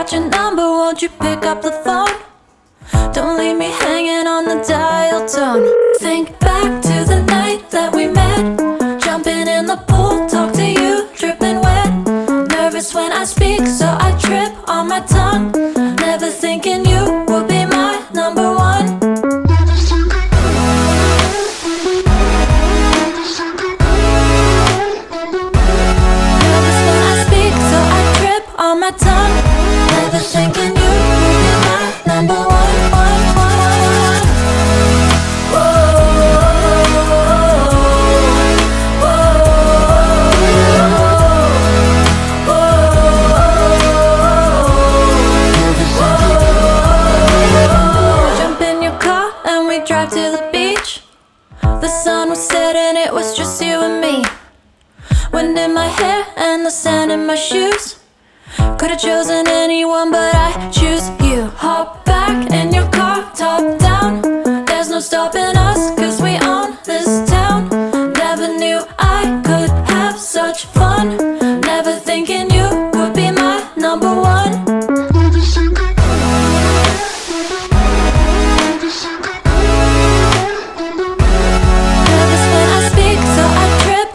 got your number, won't you pick up the phone? Don't leave me hanging on the dial tone. Think back to the night that we met, jumping in the pool, talk to you, dripping wet. Nervous when I speak, so I trip on my tongue. Never thinking you would be my number one. Nervous when I speak, so I trip on my tongue. Never thinking you would be my number one. Drive to the beach. The sun was setting, it was just you and me. Wind in my hair and the sand in my shoes. Could've chosen anyone, but I choose you. Hop back in your car, top down. There's no stopping us, cause we own this town. Never knew I could have such fun. Never thinking you would be my number one.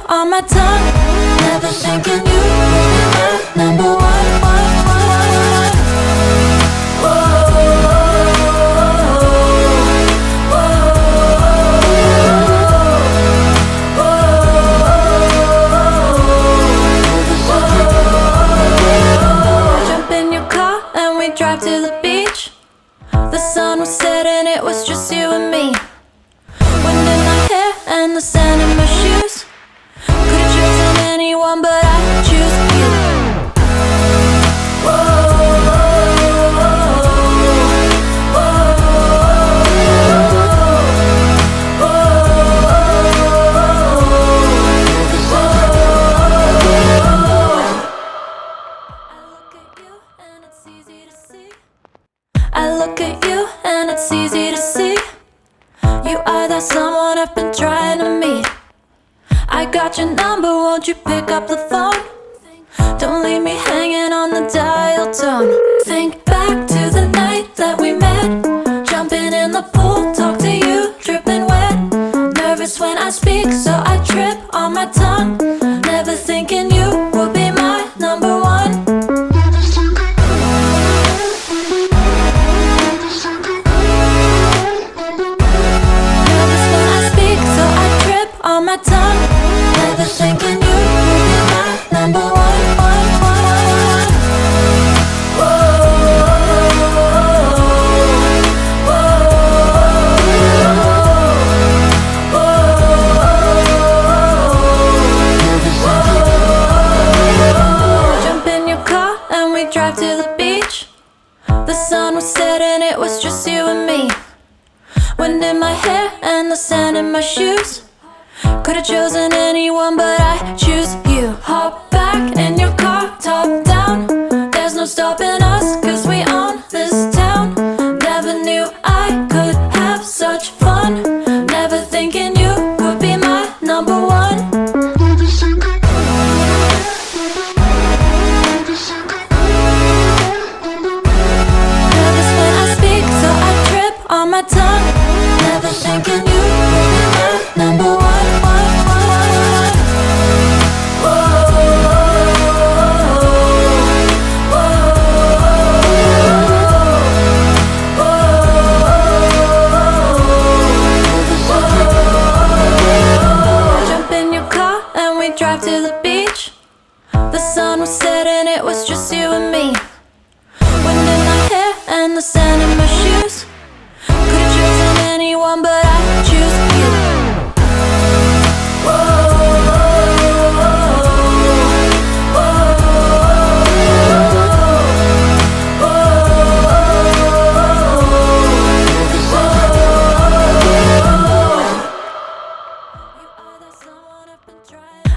On my tongue, never thinking you would be my number one. Jump in your car and we drive to the beach. The sun was setting, it was just you and me. Wind in my hair and the sand in my shoes. Could've chosen anyone, but I choose you. I look at you and it's easy to see. You are that someone I've been trying to meet. I got your number, won't you pick up the phone? Don't leave me hanging on the dial tone. Think back to the night that we met, jumping in the pool, talk to you, dripping wet. Nervous when I speak, so I trip on my tongue. Never thinking you would be my number one. Nervous when I speak, so I trip on my tongue. Never thinking you would be my number one. Jump in your car and we drive to the beach. The sun was setting, it was just you and me. Wind in my hair and the sand in my shoes. Could've chosen anyone, but I choose you. Hop back in your car, top down. There's no stopping us, cause we own this town. Never knew I could have such fun. Never thinking you would be my number one. Nervous when I speak, so I trip on my tongue. Never thinking you would be my number one. Drive to the beach. The sun was setting, it was just you and me. Wind in my hair and the sand in my shoes. Could've chosen anyone, but I choose you.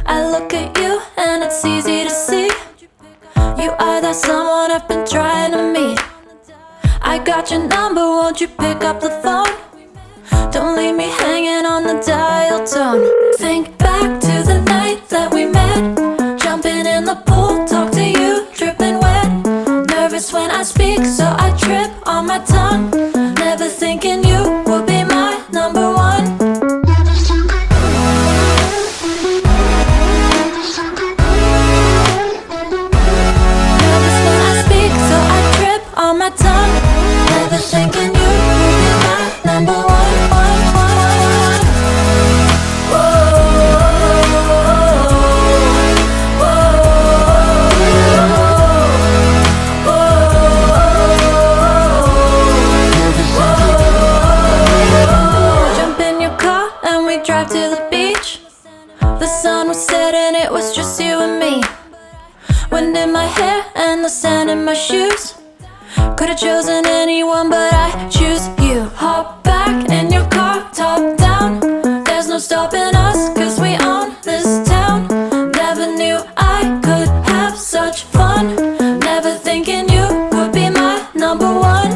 I look at you and it's easy to see. You are that someone I've been trying to meet. I got your number, won't you pick up the phone? Don't leave me hanging on the dial tone. Think back to the night that we met, jumping in the pool, talk to you, dripping wet. Nervous Nervous when I speak, so I trip on my tongue. Never thinking you would be my number one. Nervous when I speak, so I trip on my tongue. Never thinking you would be my number one. Drive to the beach. The sun was setting, it was just you and me. Wind in my hair and the sand in my shoes. Could've chosen anyone, but I choose you. Hop back in your car, top down. There's no stopping us, cause we own this town. Never knew I could have such fun. Never thinking you would be my number one.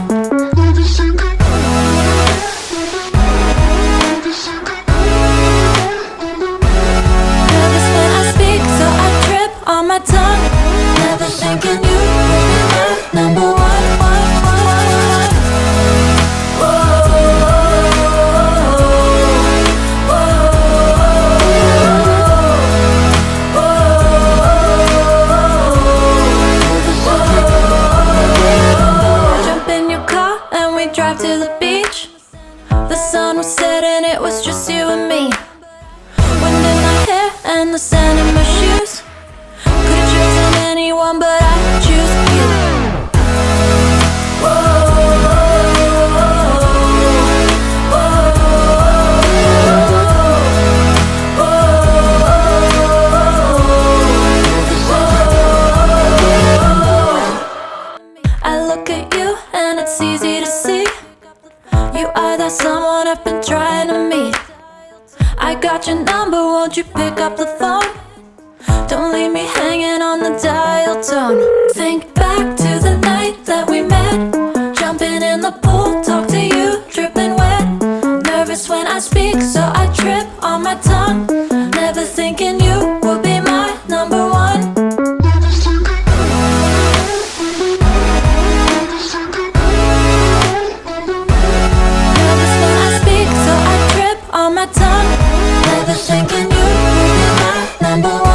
On my tongue, never thinking you would be my number one. Jump in your car and we drive to the beach. The sun was setting, it was just you and me. Wind in my hair and the sand in my shoes. Could've chosen anyone, but I choose you. I look at you and it's easy to see. You are that someone I've been trying to meet. I got your number, won't you pick up the phone? Don't leave me hanging on the dial tone. Think back to the night that we met. Jumping in the pool, talk to you, dripping wet. Nervous when I speak, so I trip on my tongue. Never thinking you would be my number one. Nervous when I speak, so I trip on my tongue. Never thinking you would be my number one.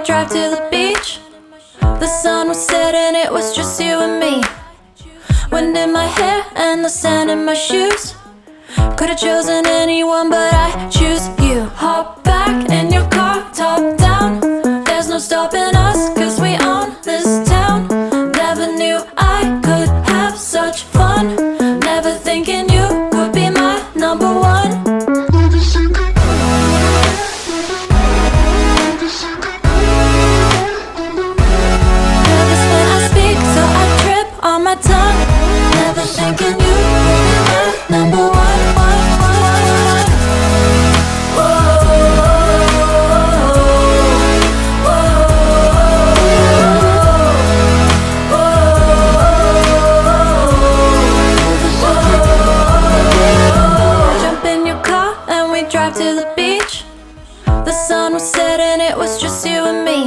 Drive to the beach. The sun was setting, it was just you and me. Wind in my hair and the sand in my shoes. Could've chosen anyone, but I choose you. Hop back in your car, top down. There's no stopping us, cause we own this town. Never knew I could have such fun. Never thinking you could be my number one. On my tongue, never thinking you would be my number one. Jump in your car and we drive to the beach. The sun was setting, it was just you and me.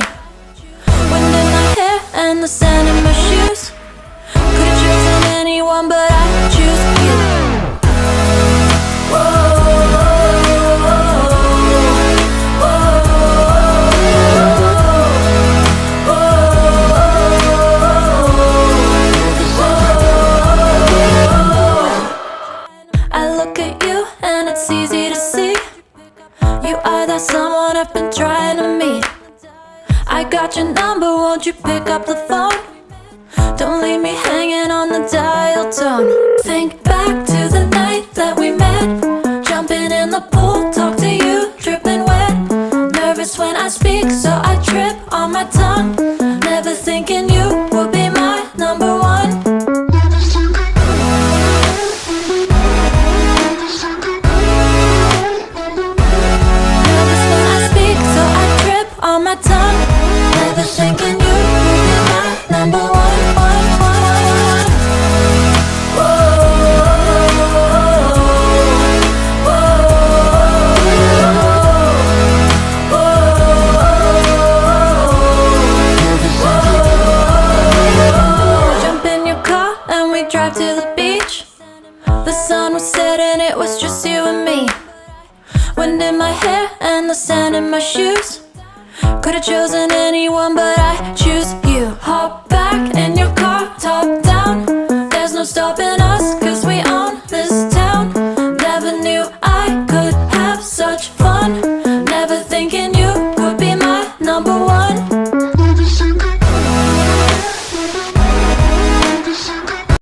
Wind in my hair and the sand in my shoes. Could've chosen anyone, but I choose you. I look at you and it's easy to see. You are that someone I've been trying to meet. I got your number, won't you pick up the phone? Don't leave me hanging on the dial tone. Think back to the night that we met. Jumping in the pool, talk to you, dripping wet. Nervous when I speak, so I trip on my tongue. Never thinking you would be my number one. Nervous when I speak, so I trip on my tongue. Never thinking you would be my number one. we drive to the beach. The sun was setting, it was just you and me. Wind in my hair and the sand in my shoes. Could've chosen anyone, but I choose you. Hop